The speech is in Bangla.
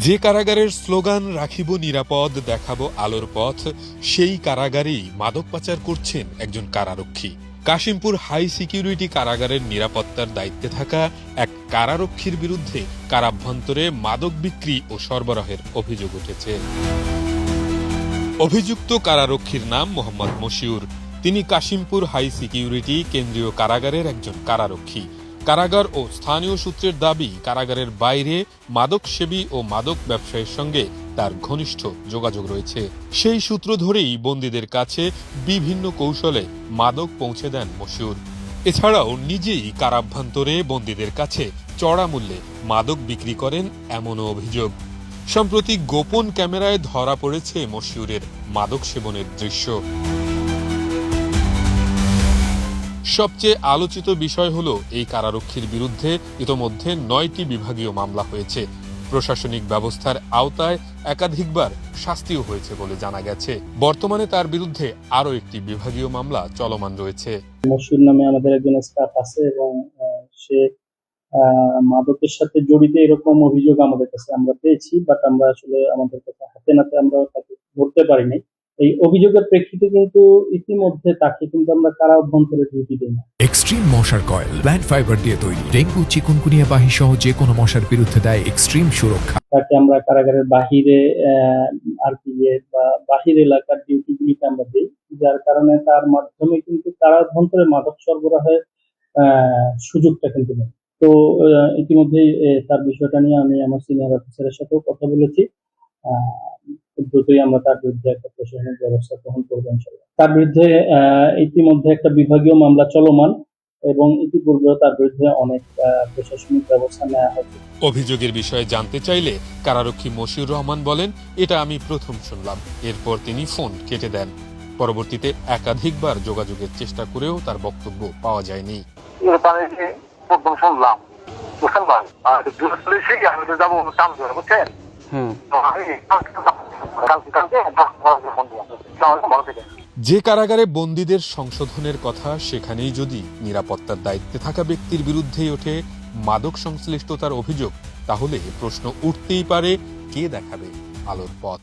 যে কারাগারের স্লোগান রাখিব নিরাপদ দেখাবো আলোর পথ, সেই কারাগারেই মাদক পাচার করছেন একজন কারারক্ষী। কাশিমপুর হাই সিকিউরিটি কারাগারের নিরাপত্তার দায়িত্বে থাকা এক কারারক্ষীর বিরুদ্ধে কারাভ্যন্তরে মাদক বিক্রি ও সরবরাহের অভিযোগ উঠেছে। অভিযুক্ত কারারক্ষীর নাম মোহাম্মদ মশিউর। তিনি কাশিমপুর হাই সিকিউরিটি কেন্দ্রীয় কারাগারের একজন কারারক্ষী। কারাগার ও স্থানীয় সূত্রের দাবি, কারাগারের বাইরে মাদকসেবী ও মাদক ব্যবসায়ীর সঙ্গে তার ঘনিষ্ঠ যোগাযোগ রয়েছে। সেই সূত্র ধরেই বন্দীদের কাছে বিভিন্ন কৌশলে মাদক পৌঁছে দেন মশিউর। এছাড়াও নিজেই কারাভ্যন্তরে বন্দীদের কাছে চড়া মূল্যে মাদক বিক্রি করেন এমনও অভিযোগ। সম্প্রতি গোপন ক্যামেরায় ধরা পড়েছে মশিউরের মাদক সেবনের দৃশ্য। সবচেয়ে আলোচিত বিষয় হলো, এই কারারক্ষীর বিরুদ্ধে ইতোমধ্যে 9টি বিভাগীয় মামলা হয়েছে। প্রশাসনিক ব্যবস্থার আওতায় একাধিকবার শাস্তিও হয়েছে বলে জানা গেছে। বর্তমানে তার বিরুদ্ধে আরও একটি বিভাগীয় মামলা চলমান রয়েছে। মশিউর নামে আমাদের একজন স্টাফ আছে এবং সে মাদকের সাথে জড়িত এরকম অভিযোগ আমাদের কাছে আমরা পেয়েছি, বাট আমরা আসলে আমাদের কাছে হাতে নাতে আমরা তাকে ধরতে পারি নাই। এই অভিযোগের প্রেক্ষিতে কিন্তু ইতিমধ্যে তাকে কিন্তু আমরা কারা অভ্যন্তরে ডিউটি দিই না। এক্সট্রিম মশার কয়েল প্ল্যান্ট ফাইবার দিয়ে তৈরি, ডেঙ্গু চিকুনগুনিয়া বাহি সহ যে কোনো মশার বিরুদ্ধে দেয় এক্সট্রিম সুরক্ষা। তাকে আমরা কারাগারের বাহিরে আরপিএ বা বাহির এলাকার ডিউটিগুলিতে আমরা দিই, যার কারণে তার মাধ্যমে কিন্তু কারা অভ্যন্তরে মাদক সরবরাহের সুযোগটা কিন্তু নেই। তো ইতিমধ্যেই তার বিষয়টা নিয়ে আমি আমার সিনিয়র অফিসারের সাথেও কথা বলেছি। দ্রুতই আমরা তার বিরুদ্ধে একটা প্রশাসনিক ব্যবস্থা গ্রহণ করবো ইনশাআল্লাহ। তার বিরুদ্ধে ইতিমধ্যে একটা বিভাগীয় মামলা চলমান এবং ইতিপূর্বেও তার বিরুদ্ধে অনেক প্রশাসনিক ব্যবস্থা নেওয়া হয়েছে। অভিযোগের বিষয়ে জানতে চাইলে কারারক্ষী মশিউর রহমান বলেন, এটা আমি প্রথম শুনলাম। এরপর তিনি ফোন কেটে দেন। পরবর্তীতে একাধিকবার যোগাযোগের চেষ্টা করেও তার বক্তব্য পাওয়া যায়নি। শুনলাম বুঝছেন। যে কারাগারে বন্দীদের সংশোধনের কথা, সেখানেই যদি নিরাপত্তার দায়িত্বে থাকা ব্যক্তির বিরুদ্ধেই ওঠে মাদক সংশ্লিষ্টতার অভিযোগ, তাহলে প্রশ্ন উঠতেই পারে, কে দেখাবে আলোর পথ।